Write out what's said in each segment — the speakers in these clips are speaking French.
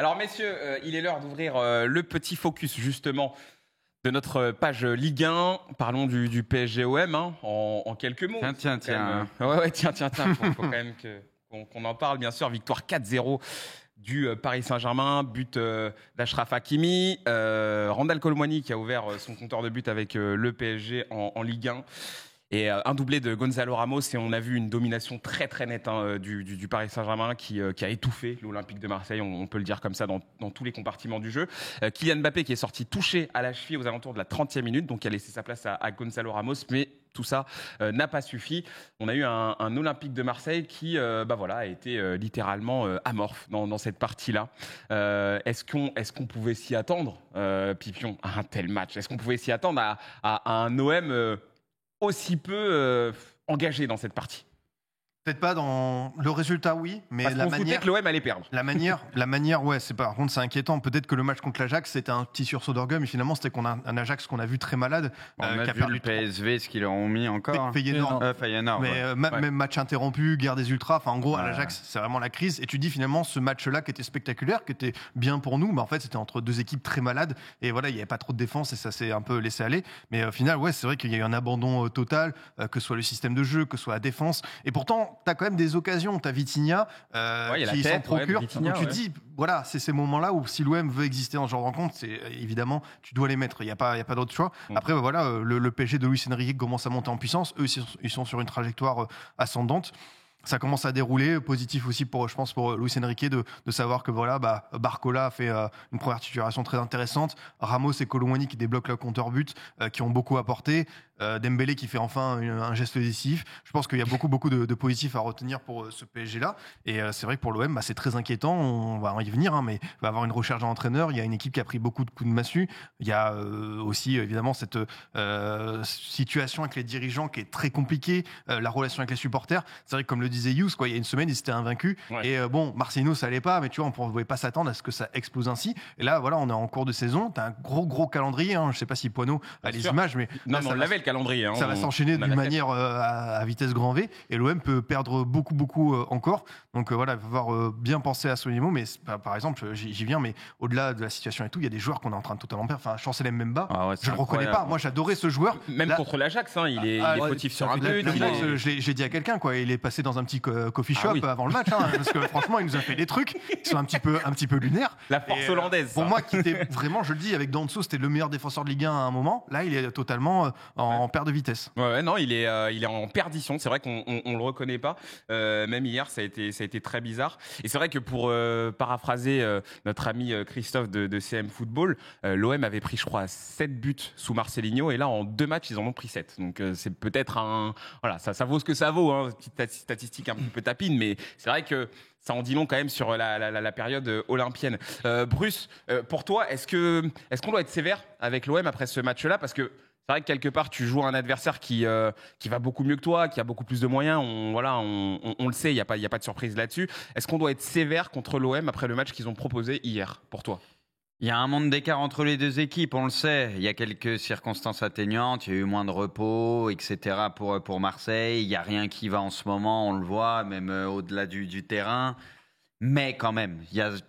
Alors messieurs, il est l'heure d'ouvrir le petit focus justement de notre page Ligue 1. Parlons du PSG-OM en quelques mots. Tiens. Tiens. Faut quand même qu'on en parle, bien sûr. Victoire 4-0 du Paris Saint-Germain, but d'Achraf Hakimi. Randal Colomwani qui a ouvert son compteur de but avec le PSG en Ligue 1. Et un doublé de Gonzalo Ramos, et on a vu une domination très très nette du Paris Saint-Germain qui a étouffé l'Olympique de Marseille, on peut le dire comme ça, dans tous les compartiments du jeu. Kylian Mbappé qui est sorti touché à la cheville aux alentours de la 30e minute, donc qui a laissé sa place à Gonzalo Ramos, mais tout ça n'a pas suffi. On a eu un Olympique de Marseille qui a été littéralement amorphe dans cette partie-là. Est-ce qu'on pouvait s'y attendre, Pipion, à un tel match? Est-ce qu'on pouvait s'y attendre à un OM aussi peu engagé dans cette partie? Peut-être pas dans le résultat, oui, mais parce la qu'on se doutait manière. que l'OM allait perdre. La manière, ouais, par contre, c'est inquiétant. Peut-être que le match contre l'Ajax, c'était un petit sursaut d'orgueil, mais finalement, c'était un Ajax qu'on a vu très malade. On a qui a vu perdu le PSV, ce qu'ils leur ont mis encore. Feyenoord. Mais même match interrompu, guerre des ultras. Enfin, en gros, à l'Ajax, c'est vraiment la crise. Et tu dis finalement, ce match-là qui était spectaculaire, qui était bien pour nous, mais en fait, c'était entre deux équipes très malades. Et voilà, il n'y avait pas trop de défense et ça s'est un peu laissé aller. Mais au final, ouais, c'est vrai qu'il y a eu un abandon total, que ce soit le système de jeu, que ce soit la défense. Et pourtant, tu as quand même des occasions. T'as Vitinha qui s'en procure. Donc tu dis, voilà, c'est ces moments-là où si l'OM veut exister dans ce genre de rencontre, c'est évidemment, tu dois les mettre. Il n'y a pas d'autre choix. Après, le PSG de Luis Enrique commence à monter en puissance. Eux, ils sont sur une trajectoire ascendante. Ça commence à dérouler, positif aussi pour Luis Enrique de savoir que Barcola a fait une première titularisation très intéressante, Ramos et Colomwani qui débloquent le compteur but, qui ont beaucoup apporté, Dembélé qui fait enfin un geste décisif. Je pense qu'il y a beaucoup de positifs à retenir pour ce PSG là, et c'est vrai que pour l'OM c'est très inquiétant, on va y venir, mais il va y avoir une recherche d'entraîneur, il y a une équipe qui a pris beaucoup de coups de massue, il y a aussi évidemment cette situation avec les dirigeants qui est très compliquée, la relation avec les supporters. C'est vrai que comme le disait Yous, il y a une semaine, ils étaient invaincus. Ouais. Et Marcelino, ça allait pas, mais tu vois, on ne pouvait pas s'attendre à ce que ça explose ainsi. Et là, voilà, on est en cours de saison. Tu as un gros calendrier. Je ne sais pas si Poineau a les images, mais. Non, on l'avait le calendrier. Ça va s'enchaîner d'une manière à vitesse grand V. Et l'OM peut perdre beaucoup encore. Donc voilà, il va falloir bien penser à ce niveau. Mais par exemple, j'y viens, mais au-delà de la situation et tout, il y a des joueurs qu'on est en train de totalement perdre. Enfin, Chancel Mbemba, je ne le reconnais pas. Moi, j'adorais ce joueur. Même là, contre l'Ajax, il est fautif sur un but. J'ai dit à quelqu'un, il est passé dans un petit coffee shop avant le match, parce que franchement il nous a fait des trucs qui sont un petit peu lunaires. La force hollandaise. Pour moi qui était vraiment, je le dis, avec Danso, c'était le meilleur défenseur de Ligue 1 à un moment. Là il est totalement en perte de vitesse. Non, il est en perdition. C'est vrai qu'on le reconnaît pas. Même hier ça a été très bizarre. Et c'est vrai que pour paraphraser notre ami Christophe de CM Football, l'OM avait pris je crois 7 buts sous Marcelinho, et là en 2 matchs ils en ont pris 7. Donc c'est peut-être ça vaut ce que ça vaut, petite statistique un peu tapine, mais c'est vrai que ça en dit long quand même sur la période olympienne. Bruce, pour toi, est-ce qu'on doit être sévère avec l'OM après ce match-là? Parce que c'est vrai que quelque part, tu joues un adversaire qui va beaucoup mieux que toi, qui a beaucoup plus de moyens. On le sait, il n'y a pas de surprise là-dessus. Est-ce qu'on doit être sévère contre l'OM après le match qu'ils ont proposé hier, pour toi? Il y a un monde d'écart entre les deux équipes, on le sait. Il y a quelques circonstances atténuantes, il y a eu moins de repos, etc. pour Marseille. Il n'y a rien qui va en ce moment, on le voit, même au-delà du terrain. Mais quand même,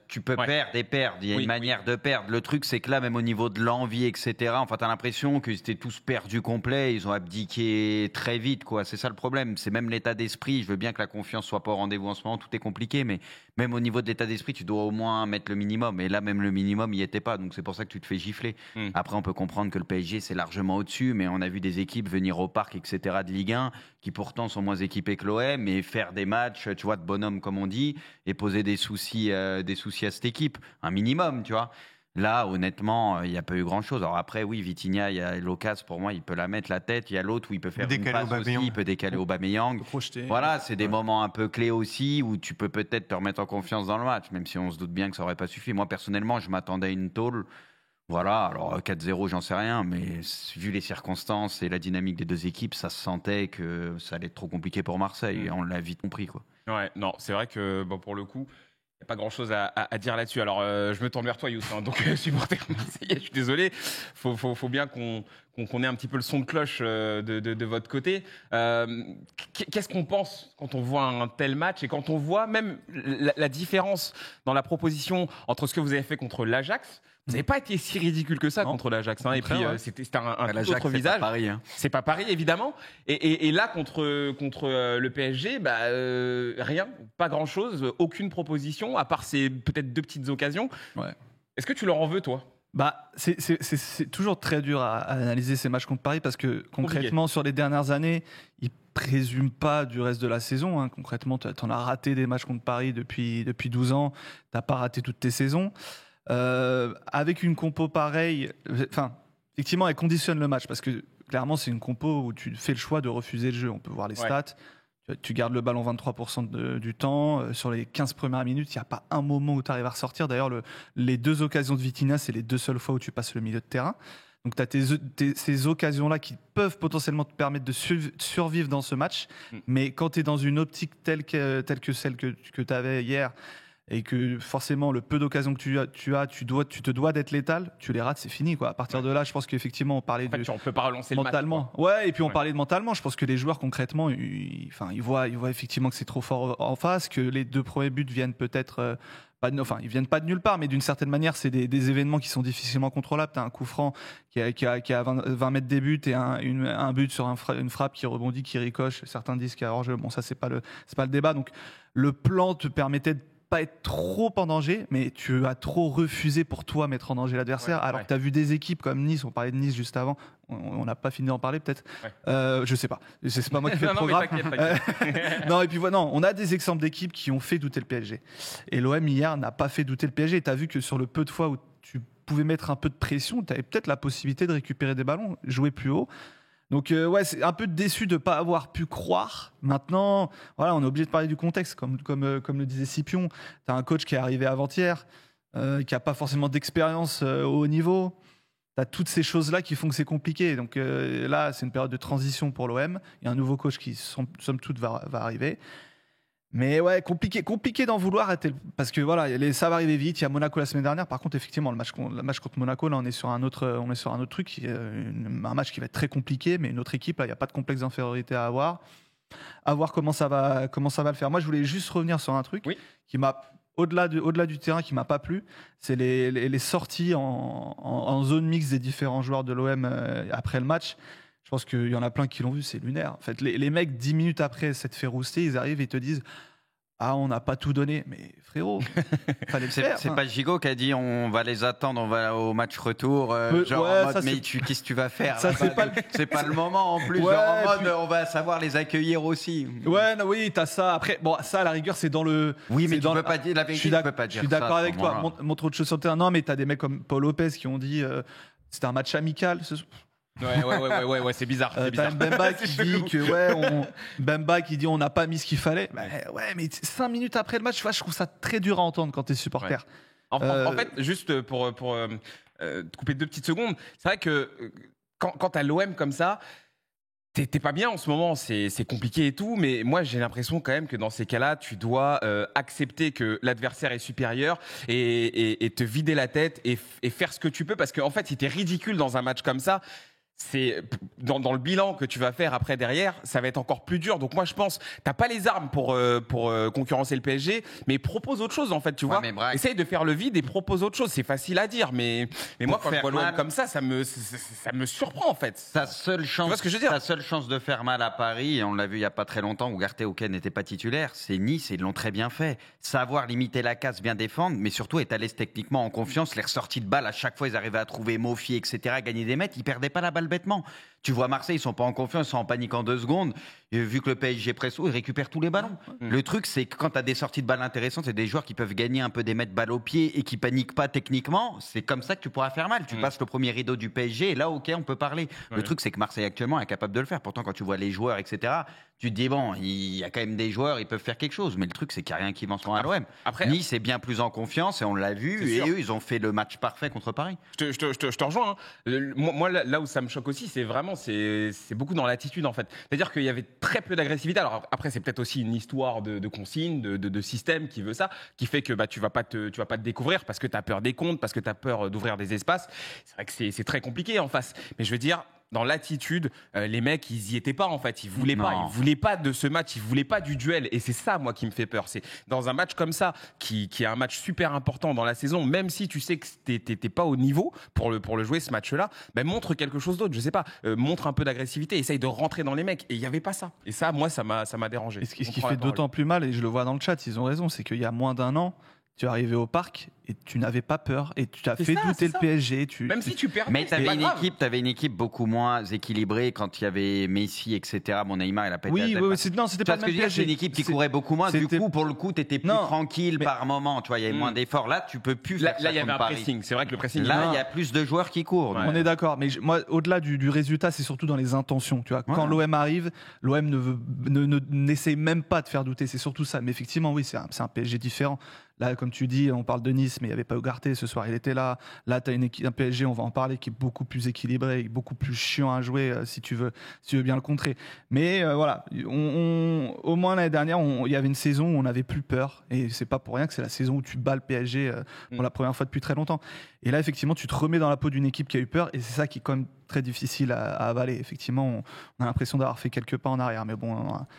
tu peux perdre et perdre. Il y a une manière de perdre. Le truc, c'est que là, même au niveau de l'envie, etc., enfin, t'as l'impression qu'ils étaient tous perdus complets. Ils ont abdiqué très vite, quoi. C'est ça le problème. C'est même l'état d'esprit. Je veux bien que la confiance soit pas au rendez-vous en ce moment. Tout est compliqué, mais même au niveau de l'état d'esprit, tu dois au moins mettre le minimum. Et là, même le minimum, il n'y était pas. Donc, c'est pour ça que tu te fais gifler. Après, on peut comprendre que le PSG, c'est largement au-dessus, mais on a vu des équipes venir au parc, etc., de Ligue 1, qui pourtant sont moins équipées que l'OM, et faire des matchs, tu vois, de bonhomme, comme on dit, et poser des soucis à cette équipe, un minimum, tu vois. Là, honnêtement, il n'y a pas eu grand-chose. Alors après, oui, Vitinha, il y a l'occasion, pour moi, il peut la mettre la tête. Il y a l'autre où il peut faire une passe aussi, il peut décaler Aubameyang. Voilà, c'est des moments un peu clés aussi où tu peux peut-être te remettre en confiance dans le match, même si on se doute bien que ça n'aurait pas suffi. Moi, personnellement, je m'attendais à une tôle. Voilà, alors 4-0, j'en sais rien, mais vu les circonstances et la dynamique des deux équipes, ça se sentait que ça allait être trop compliqué pour Marseille. Et on l'a vite compris, quoi. Ouais, non, c'est vrai que pour le coup, a pas grand-chose à dire là-dessus. Alors, je me tourne vers toi, Youssef, donc supporter marseillais, je suis désolé. Faut bien qu'on ait un petit peu le son de cloche de votre côté. Qu'est-ce qu'on pense quand on voit un tel match et quand on voit même la différence dans la proposition entre ce que vous avez fait contre l'Ajax? Vous n'avez pas été si ridicule que ça contre l'Ajax. Et puis, c'était un tout autre visage. C'est pas Paris. C'est pas Paris, évidemment. Et là, contre le PSG, rien, pas grand-chose, aucune proposition, à part ces peut-être 2 petites occasions. Ouais. Est-ce que tu leur en veux, toi? C'est toujours très dur à analyser ces matchs contre Paris parce que concrètement, sur les dernières années, ils présument pas du reste de la saison. Concrètement, tu en as raté des matchs contre Paris depuis 12 ans. Tu n'as pas raté toutes tes saisons. Avec une compo pareille, effectivement, elle conditionne le match parce que clairement, c'est une compo où tu fais le choix de refuser le jeu. On peut voir les stats. Tu gardes le ballon 23% du temps. Sur les 15 premières minutes, il n'y a pas un moment où tu arrives à ressortir. D'ailleurs, les 2 occasions de Vitinha, c'est les 2 seules fois où tu passes le milieu de terrain. Donc, tu as ces occasions-là qui peuvent potentiellement te permettre de survivre dans ce match. Mais quand tu es dans une optique telle que celle que tu avais hier, et que forcément le peu d'occasions que tu te dois d'être létal, tu les rates, c'est fini quoi. À partir de là, je pense qu'effectivement on parlait on peut pas relancer mentalement. Le match, et puis on parlait de mentalement. Je pense que les joueurs concrètement, ils voient effectivement que c'est trop fort en face, que les 2 premiers buts viennent peut-être ils viennent pas de nulle part, mais d'une certaine manière, c'est des événements qui sont difficilement contrôlables. T'as un coup franc qui a 20 mètres des buts et un but sur une frappe qui rebondit, qui ricoche. Certains disent qu'il y a hors-jeu. Bon, ça c'est pas le débat. Donc le plan te permettait de pas être trop en danger, mais tu as trop refusé pour toi mettre en danger l'adversaire, alors que tu as vu des équipes comme Nice, on parlait de Nice juste avant, on n'a pas fini d'en parler peut-être, je sais pas, c'est pas moi qui fais le programme. Non, et puis voilà, on a des exemples d'équipes qui ont fait douter le PSG, et l'OM hier n'a pas fait douter le PSG, et tu as vu que sur le peu de fois où tu pouvais mettre un peu de pression, tu avais peut-être la possibilité de récupérer des ballons, jouer plus haut. Donc c'est un peu déçu de ne pas avoir pu croire. Maintenant, voilà, on est obligé de parler du contexte, comme le disait Scipion. Tu as un coach qui est arrivé avant-hier, qui n'a pas forcément d'expérience au haut niveau. Tu as toutes ces choses-là qui font que c'est compliqué. Donc là, c'est une période de transition pour l'OM. Il y a un nouveau coach qui, somme toute, va arriver. Mais ouais, compliqué d'en vouloir, parce que voilà, ça va arriver vite. Il y a Monaco la semaine dernière. Par contre, effectivement, le match contre Monaco, là, on est sur un autre truc, un match qui va être très compliqué, mais une autre équipe, là, il n'y a pas de complexe d'infériorité à avoir. À voir comment ça va le faire. Moi, je voulais juste revenir sur un truc qui m'a, au-delà du terrain, qui m'a pas plu. C'est les sorties en zone mixte des différents joueurs de l'OM après le match. Je pense qu'il y en a plein qui l'ont vu, c'est lunaire. En fait, les mecs, 10 minutes après s'être fait rouster, ils arrivent et te disent « Ah, on n'a pas tout donné. » Mais frérot, fallait le faire. C'est pas Gigot qui a dit « On va les attendre, on va au match retour. » Mais qu'est-ce que tu vas faire ça, c'est pas le moment en plus. Ouais, genre en mode, on va savoir les accueillir aussi. Ouais, non, oui, t'as ça. Après, bon, ça, à la rigueur, c'est dans le... Oui, mais tu peux pas dire la vérité, tu peux pas dire ça. Je suis d'accord avec toi. Montre autre chose sur le terrain. Non, mais t'as des mecs comme Paul Lopez qui ont dit c'était un match amical. Ouais, c'est bizarre. T'as Mbemba qui dit on n'a pas mis ce qu'il fallait. Mais 5 minutes après le match, je trouve ça très dur à entendre quand t'es supporter. En fait, juste pour te couper 2 petites secondes, c'est vrai que quand t'as l'OM comme ça, t'es pas bien en ce moment, c'est compliqué et tout, mais moi j'ai l'impression quand même que dans ces cas-là, tu dois accepter que l'adversaire est supérieur et te vider la tête et faire ce que tu peux, parce qu'en fait, si t'es ridicule dans un match comme ça, c'est dans le bilan que tu vas faire après derrière, ça va être encore plus dur. Donc moi je pense, t'as pas les armes pour concurrencer le PSG, mais propose autre chose en fait, tu vois. Essaye de faire le vide et propose autre chose. C'est facile à dire, mais moi quand je vois l'OM comme ça me surprend en fait. Ta seule chance, tu vois ce que je veux dire, ta seule chance de faire mal à Paris, et on l'a vu il y a pas très longtemps où Garté Auquet n'était pas titulaire, c'est Nice, et ils l'ont très bien fait. Savoir limiter la casse, bien défendre, mais surtout être à l'aise techniquement, en confiance. Les ressorties de balles, à chaque fois ils arrivaient à trouver Mofi, etc., gagner des mètres, ils perdaient pas la balle bêtement. Tu vois Marseille, ils sont pas en confiance, ils sont en panique en 2 secondes. Et vu que le PSG presso, ils récupèrent tous les ballons. Le truc, c'est que quand tu as des sorties de balles intéressantes, c'est des joueurs qui peuvent gagner un peu des mètres balle au pied et qui paniquent pas techniquement. C'est comme ça que tu pourras faire mal. Tu passes le premier rideau du PSG et là, ok, on peut parler. Le truc, c'est que Marseille actuellement est capable de le faire. Pourtant, quand tu vois les joueurs, etc., tu te dis, bon, il y a quand même des joueurs, ils peuvent faire quelque chose. Mais le truc, c'est qu'il n'y a rien qui va en ce moment à l'OM. Nice est bien plus en confiance et on l'a vu. Et eux, ils ont fait le match parfait contre Paris. Je te rejoins. Moi, là où ça me choque aussi, c'est vraiment, c'est beaucoup dans l'attitude en fait. C'est-à-dire qu'il y avait très peu d'agressivité. Alors après, c'est peut-être aussi une histoire de consigne, de système qui veut ça, qui fait que tu vas pas te découvrir parce que tu as peur des comptes, parce que tu as peur d'ouvrir des espaces. C'est vrai que c'est très compliqué en face. Mais je veux dire, dans l'attitude, les mecs, ils y étaient pas en fait. Ils voulaient pas de ce match. Ils voulaient pas du duel. Et c'est ça, moi, qui me fait peur. C'est dans un match comme ça, qui est un match super important dans la saison, même si tu sais que t'es pas au niveau pour le jouer ce match-là, ben montre quelque chose d'autre. Je sais pas, montre un peu d'agressivité. Essaye de rentrer dans les mecs. Et il y avait pas ça. Et ça, moi, ça m'a dérangé. Et ce qui fait d'autant plus mal, et je le vois dans le chat, ils ont raison, c'est qu'il y a moins d'un an, tu es arrivé au parc et tu n'avais pas peur et tu as fait douter le PSG. Même si tu perds, mais t'avais une équipe beaucoup moins équilibrée quand il y avait Messi, etc. Bon, Neymar, il a pas été. Oui, c'était pas le même PSG. C'est une équipe qui courait beaucoup moins. Du coup, pour le coup, t'étais plus tranquille par moment. Tu vois, il y avait moins d'efforts. Là, tu peux plus faire ça. Là, il y avait un pressing. C'est vrai que le pressing. Là, il y a plus de joueurs qui courent. On est d'accord. Mais moi, au-delà du résultat, c'est surtout dans les intentions. Tu vois, quand l'OM arrive, l'OM n'essaie même pas de faire douter. C'est surtout ça. Mais effectivement, oui, c'est un PSG différent. Là, comme tu dis, on parle de Nice, mais il n'y avait pas Ugarte ce soir, il était là. Là, tu as un PSG, on va en parler, qui est beaucoup plus équilibré, beaucoup plus chiant à jouer si tu veux bien le contrer. Mais voilà, au moins l'année dernière, il y avait une saison où on n'avait plus peur. Et c'est pas pour rien que c'est la saison où tu bats le PSG pour la première fois depuis très longtemps. Et là, effectivement, tu te remets dans la peau d'une équipe qui a eu peur. Et c'est ça qui est quand même très difficile à avaler. Effectivement, on a l'impression d'avoir fait quelques pas en arrière. Mais bon,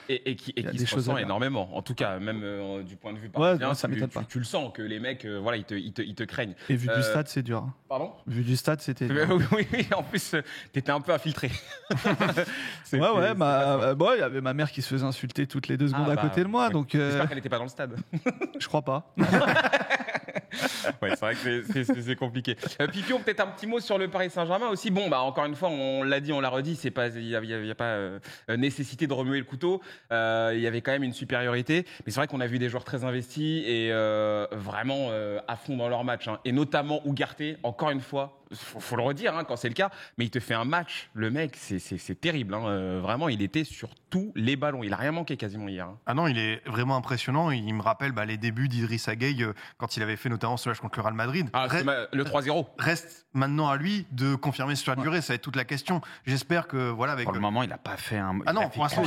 et qui se ressent énormément. En tout cas, même du point de vue parisien, ça m'étonne pas. Tu le sens que les mecs, voilà, ils te craignent. Et vu du stade, c'est dur. Pardon ? Vu du stade, c'était dur. Oui, en plus, t'étais un peu infiltré. Il y avait ma mère qui se faisait insulter toutes les 2 secondes à côté de moi. Donc, j'espère qu'elle n'était pas dans le stade. Je crois pas. Ouais, c'est vrai que c'est compliqué. Pipion, peut-être un petit mot sur le Paris Saint-Germain aussi. Bon, encore une fois, on l'a dit, on l'a redit, il y a pas nécessité de remuer le couteau. Il y avait quand même une supériorité, mais c'est vrai qu'on a vu des joueurs très investis et vraiment à fond dans leur match, hein. Et notamment Ugarte, encore une fois. Faut le redire quand c'est le cas, mais il te fait un match, le mec, c'est terrible. Vraiment, il était sur tous les ballons. Il a rien manqué quasiment hier. Ah non, il est vraiment impressionnant. Il me rappelle les débuts d'Idrissa Gueye quand il avait fait notamment ce match contre le Real Madrid. Le 3-0. Reste maintenant à lui de confirmer sur la durée. Ça va être toute la question. J'espère que voilà. Pour le moment, il n'a pas fait un. Ah non, pour l'instant,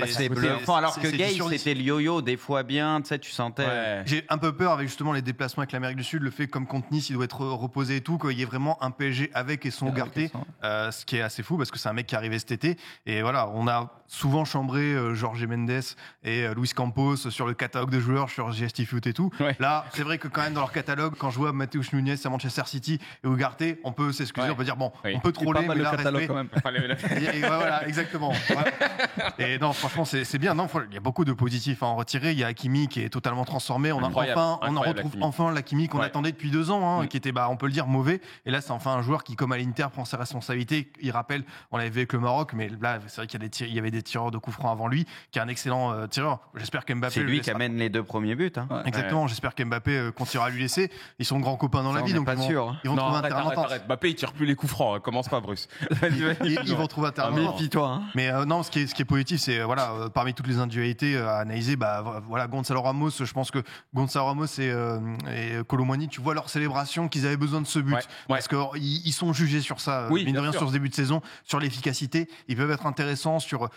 c'est bluffant. Alors que Gueye, c'était le yo-yo, des fois bien. Tu sais, tu sentais. Ouais. J'ai un peu peur avec justement les déplacements avec l'Amérique du Sud, le fait comme contre Nice, il doit être reposé et tout, qu'il y ait vraiment un PSG avec et son Ugarte, ce qui est assez fou parce que c'est un mec qui est arrivé cet été. Et voilà, on a souvent chambré Jorge Mendes et Luis Campos sur le catalogue de joueurs, sur GST Foot et tout. Ouais. Là, c'est vrai que quand même dans leur catalogue, quand je vois Matheus Nunes à Manchester City et Ugarte, on peut s'excuser, on peut dire bon, on peut troller, mais là, catalogue quand même. Et voilà, exactement. Ouais. Et non, franchement, c'est bien. Non, il y a beaucoup de positifs à en retirer. Il y a Hakimi qui est totalement transformé. On retrouve enfin l'Hakimi qu'on attendait depuis 2 ans, qui était, on peut le dire, mauvais. Et là, c'est enfin un joueur qui, comme à l'Inter, prend ses responsabilités. Il rappelle, on l'avait vu avec le Maroc, mais là, c'est vrai qu'il y avait des tireurs de coups francs avant lui, qui est un excellent tireur. J'espère qu'Mbappé. C'est lui qui amène les 2 premiers buts. Hein. Ouais. Exactement. J'espère qu'Mbappé continuera à lui laisser. Ils sont grands copains dans la vie, donc pas sûr. Ils vont trouver un terrain d'entente. Mbappé, il tire plus les coups francs. Commence pas, Bruce. Ils vont trouver un terrain d'entente. Méfie-toi. Mais non, ce qui est positif, c'est parmi toutes les individualités à analyser, Gonzalo Ramos. Je pense que Gonzalo Ramos et Kolo Muani, tu vois leur célébration qu'ils avaient besoin de ce but parce qu'ils sont jugés sur ça. Mine de rien, sur ce début de saison, sur l'efficacité, ils peuvent être intéressants sur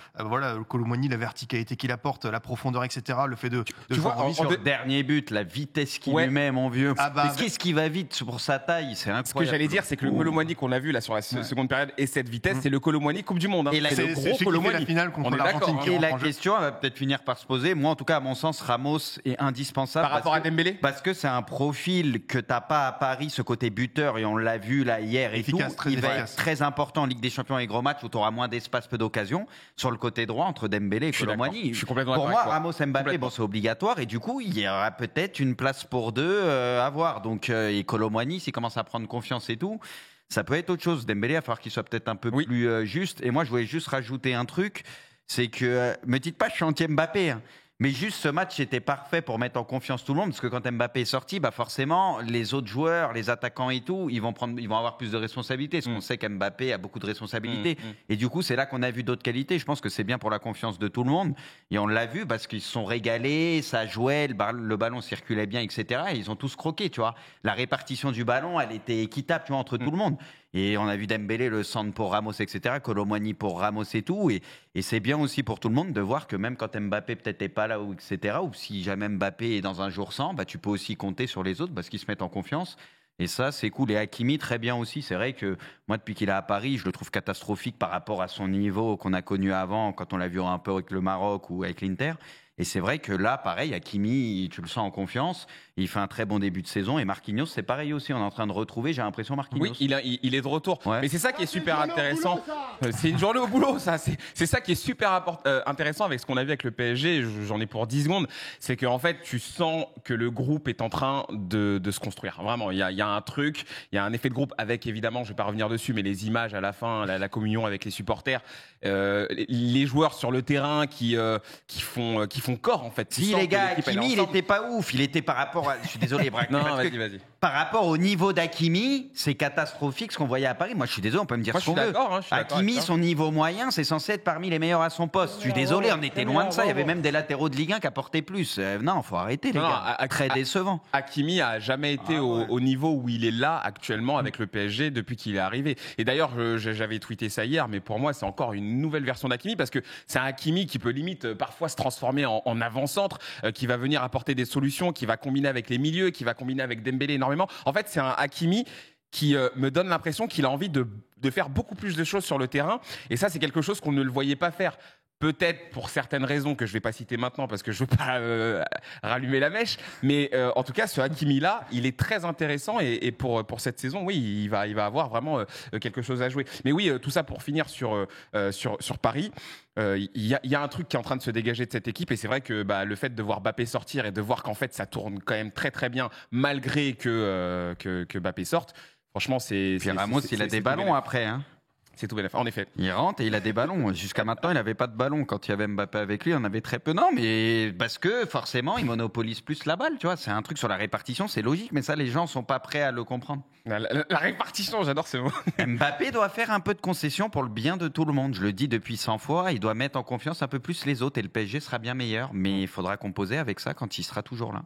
Kolo Muani, la verticalité qu'il apporte, la profondeur, etc. Le fait de voir sur le dernier but, la vitesse qu'il lui met, mon vieux. Qu'est-ce qui va vite pour sa taille, c'est incroyable. Ce que j'allais dire, c'est que le Kolo Muani qu'on a vu là sur la seconde période et cette vitesse, c'est le Kolo Muani Coupe du Monde. Et c'est le gros Kolo Muani. La finale contre l'Argentine. Et la question va peut-être finir par se poser. Moi, en tout cas, à mon sens, Ramos est indispensable. Par rapport à Dembélé, parce que c'est un profil que t'as pas à Paris, ce côté buteur, et on l'a vu là hier et tout. Il va être très important en Ligue des Champions et gros matchs où tu auras moins d'espace, peu d'occasions. Sur le côté droit, entre Dembélé et Kolo Muani. Pour moi, Ramos Mbappé, c'est obligatoire et du coup, il y aura peut-être une place pour 2 à voir. Donc, et Kolo Muani, s'il commence à prendre confiance et tout, ça peut être autre chose. Dembélé, il va falloir qu'il soit peut-être un peu plus juste. Et moi, je voulais juste rajouter un truc, c'est que, me dites pas, je suis anti-Mbappé, hein. Mais juste ce match était parfait pour mettre en confiance tout le monde, parce que quand Mbappé est sorti, forcément, les autres joueurs, les attaquants et tout, ils vont avoir plus de responsabilités, parce qu'on sait qu'Mbappé a beaucoup de responsabilités. Et du coup, c'est là qu'on a vu d'autres qualités. Je pense que c'est bien pour la confiance de tout le monde. Et on l'a vu parce qu'ils se sont régalés, ça jouait, le ballon circulait bien, etc. Et ils ont tous croqué, tu vois. La répartition du ballon, elle était équitable, tu vois, entre tout le monde. Et on a vu Dembélé, le centre pour Ramos, etc. Colomwani pour Ramos et tout. Et c'est bien aussi pour tout le monde de voir que même quand Mbappé peut-être n'est pas là, ou etc., ou si jamais Mbappé est dans un jour sans, bah, tu peux aussi compter sur les autres parce qu'ils se mettent en confiance. Et ça, c'est cool. Et Hakimi, très bien aussi. C'est vrai que moi, depuis qu'il est à Paris, je le trouve catastrophique par rapport à son niveau qu'on a connu avant, quand on l'a vu un peu avec le Maroc ou avec l'Inter. Et c'est vrai que là, pareil, Hakimi, tu le sens en confiance. Il fait un très bon début de saison. Et Marquinhos, c'est pareil aussi. On est en train de retrouver, j'ai l'impression, Marquinhos. Oui, il est de retour. Ouais. Mais c'est ça qui est super intéressant. C'est une journée au boulot, ça. C'est ça qui est super intéressant avec ce qu'on a vu avec le PSG. J'en ai pour 10 secondes. C'est qu'en fait, tu sens que le groupe est en train de se construire. Vraiment, il y a un truc, il y a un effet de groupe avec, évidemment, je ne vais pas revenir dessus, mais les images à la fin, la communion avec les supporters, les joueurs sur le terrain qui font corps, en fait. Si, les gars, Hakimi, il n'était pas ouf. Il était par rapport à... Je suis désolé, Braque. Non, vas-y. Par rapport au niveau d'Hakimi, c'est catastrophique ce qu'on voyait à Paris. Moi, je suis désolé, on peut me dire ce qu'on veut. Hakimi, son niveau moyen, c'est censé être parmi les meilleurs à son poste. Je suis désolé, on était loin de ça. Il y avait même des latéraux de Ligue 1 qui apportaient plus. Non, il faut arrêter, les gars. Très décevant. Hakimi a jamais été au niveau où il est là actuellement avec le PSG depuis qu'il est arrivé. Et d'ailleurs, j'avais tweeté ça hier, mais pour moi, c'est encore une nouvelle version d'Hakimi parce que c'est un Hakimi qui peut limite parfois se transformer en avant-centre, qui va venir apporter des solutions, qui va combiner avec les milieux, qui va combiner avec Dembélé énormément. En fait, c'est un Hakimi qui me donne l'impression qu'il a envie de faire beaucoup plus de choses sur le terrain. Et ça, c'est quelque chose qu'on ne le voyait pas faire. Peut-être pour certaines raisons que je ne vais pas citer maintenant parce que je ne veux pas rallumer la mèche. Mais en tout cas, ce Hakimi-là, il est très intéressant. Et pour cette saison, oui, il va avoir vraiment quelque chose à jouer. Mais oui, tout ça pour finir sur Paris. Il y a un truc qui est en train de se dégager de cette équipe. Et c'est vrai que le fait de voir Mbappé sortir et de voir qu'en fait, ça tourne quand même très très bien malgré que Mbappé sorte. Franchement, c'est... Puis Ramos, il a des ballons après, hein. C'est tout bénéfique, en effet. Il rentre et il a des ballons. Jusqu'à maintenant, il n'avait pas de ballon. Quand il y avait Mbappé avec lui, on avait très peu. Non, mais parce que forcément, il monopolise plus la balle. Tu vois, c'est un truc sur la répartition, c'est logique, mais ça, les gens sont pas prêts à le comprendre. La répartition, j'adore ce mot. Mbappé doit faire un peu de concession pour le bien de tout le monde. Je le dis depuis 100 fois. Il doit mettre en confiance un peu plus les autres et le PSG sera bien meilleur. Mais il faudra composer avec ça quand il sera toujours là.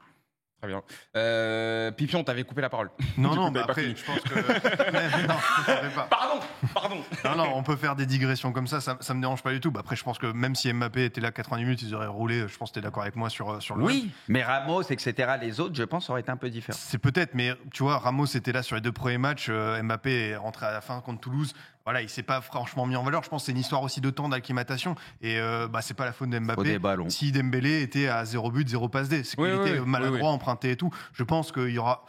Très bien. Pipion, t'avais coupé la parole. Non, après, je pense que... non, pas. Pardon. Non, on peut faire des digressions comme ça me dérange pas du tout. Après, je pense que même si Mbappé était là 90 minutes, ils auraient roulé. Je pense que t'es d'accord avec moi sur le... Oui, mais Ramos, etc., les autres, je pense, auraient été un peu différents. C'est peut-être, mais tu vois, Ramos était là sur les 2 premiers matchs. Mbappé est rentré à la fin contre Toulouse. Voilà, il s'est pas franchement mis en valeur. Je pense que c'est une histoire aussi de temps d'acclimatation. Et c'est pas la faute de Mbappé. Si Dembélé était à 0 but, 0 passe D, c'est qu'il était maladroit, emprunté et tout. Je pense qu'il y aura...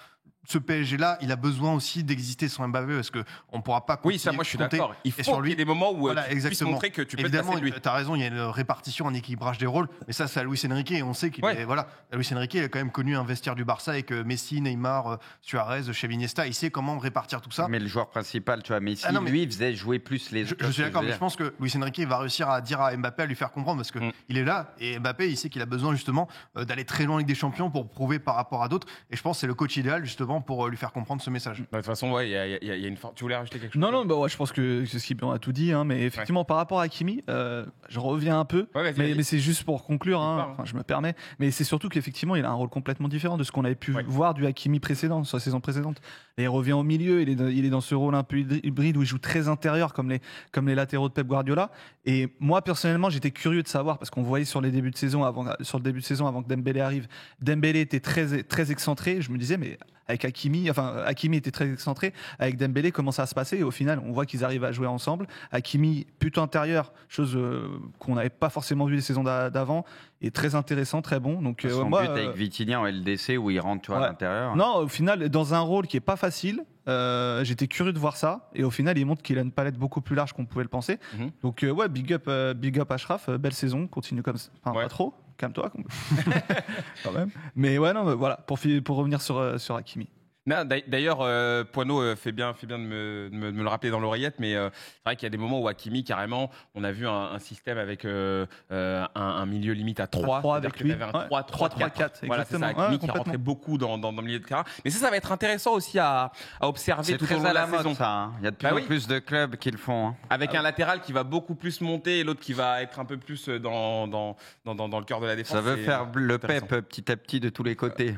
Ce PSG-là, il a besoin aussi d'exister sans Mbappé parce qu'on ne pourra pas continuer. Oui, ça, moi, je suis d'accord. Il faut qu'il y ait des moments où tu puisses montrer que tu peux te passer de lui. Tu as raison, il y a une répartition, un équilibrage des rôles. Mais ça, c'est à Luis Enrique. Et on sait qu'il est... Voilà, Luis Enrique, il a quand même connu un vestiaire du Barça avec Messi, Neymar, Suarez, Xavi, Iniesta. Il sait comment répartir tout ça. Mais le joueur principal, tu vois, Messi, lui, il faisait jouer plus les autres. Je suis d'accord, mais je pense que Luis Enrique va réussir à dire à Mbappé, à lui faire comprendre parce qu'il est là. Et Mbappé, il sait qu'il a besoin justement d'aller très loin avec des champions pour prouver par rapport à d'autres. Et je pense que c'est le coach idéal justement pour lui faire comprendre ce message. De toute façon, il y a une forme. Tu voulais rajouter quelque chose? Non, je pense que Skipper a tout dit, hein, mais effectivement, par rapport à Hakimi, je reviens un peu, mais c'est juste pour conclure, je me permets, mais c'est surtout qu'effectivement, il a un rôle complètement différent de ce qu'on avait pu voir du Hakimi précédent, sur la saison précédente. Et il revient au milieu, il est dans ce rôle un peu hybride où il joue très intérieur, comme les latéraux de Pep Guardiola. Et moi, personnellement, j'étais curieux de savoir, parce qu'on voyait sur le début de saison, avant que Dembélé arrive, Dembélé était très, très excentré. Je me disais, mais avec Hakimi était très excentré. Avec Dembélé, comment ça va se passer? Et au final, on voit qu'ils arrivent à jouer ensemble. Hakimi, plutôt intérieur, chose qu'on n'avait pas forcément vu les saisons d'avant, est très intéressant, très bon. Donc, son but avec Vitinha en LDC où il rentre à l'intérieur. Non, au final, dans un rôle qui est pas facile. J'étais curieux de voir ça. Et au final, il montre qu'il a une palette beaucoup plus large qu'on pouvait le penser. Donc, big up Achraf. Belle saison. Continue comme ça. Enfin, pas trop. Calme-toi. Quand même. Mais voilà. Pour revenir sur Hakimi. Non, d'ailleurs, Poineau fait bien de me le rappeler dans l'oreillette, mais c'est vrai qu'il y a des moments où Hakimi, carrément, on a vu un système avec un milieu limite à 3. Avec lui. Il y avait un 3-3-4. Voilà, c'est ça, Hakimi qui rentrait beaucoup dans le milieu de terrain. Mais ça va être intéressant aussi à observer tout au long de la saison. Ça, il y a de plus en plus de clubs qui le font. Avec un latéral qui va beaucoup plus monter et l'autre qui va être un peu plus dans le cœur de la défense. Ça veut faire le Pep petit à petit de tous les côtés.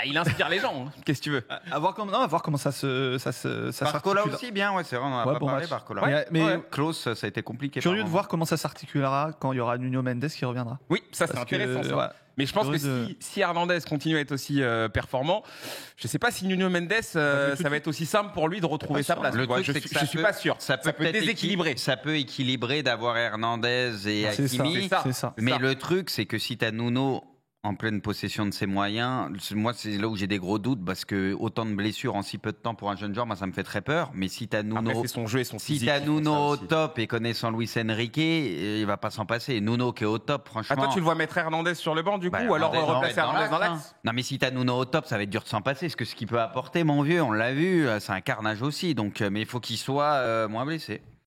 Il inspire les gens, qu'est-ce que tu veux. veux. À voir comment ça Barcola s'articule. aussi bien, ouais, c'est vrai, on en a Ouais, pas bon parlé, match. Barcola. Ouais, mais Klose, ça a été compliqué. curieux par de moment. voir comment ça s'articulera quand il y aura Nuno Mendes qui reviendra. Oui, ça c'est Parce que, intéressant. Ça. ouais. Mais je pense que Curieux si Hernandez continue à être aussi performant, je ne sais pas si Nuno Mendes, ça va être aussi simple pour lui de retrouver sa place. Le Tu vois, truc, je c'est que ne suis pas sûr. Ça peut peut-être déséquilibrer. Ça peut équilibrer d'avoir Hernandez et C'est ça, Hakimi. c'est ça. Mais le truc, c'est que si tu as Nuno en pleine possession de ses moyens, moi, c'est là où j'ai des gros doutes parce que autant de blessures en si peu de temps pour un jeune joueur, moi, ça me fait très peur. Mais si tu as Nuno. Après, c'est son jeu et son Si physique. t'as qui font Nuno ça au aussi. top et connaissant Luis Enrique, il va pas s'en passer. Nuno qui est au top, franchement. Ah, toi, tu le vois mettre Hernandez sur le banc, du coup, Bah, ou alors Hernandez, replacer dans Hernandez dans l'axe, l'axe? Non, mais si t'as Nuno au top, ça va être dur de s'en passer. Parce que ce qu'il peut apporter, mon vieux, on l'a vu, c'est un carnage aussi. Donc, mais il faut qu'il soit moins blessé.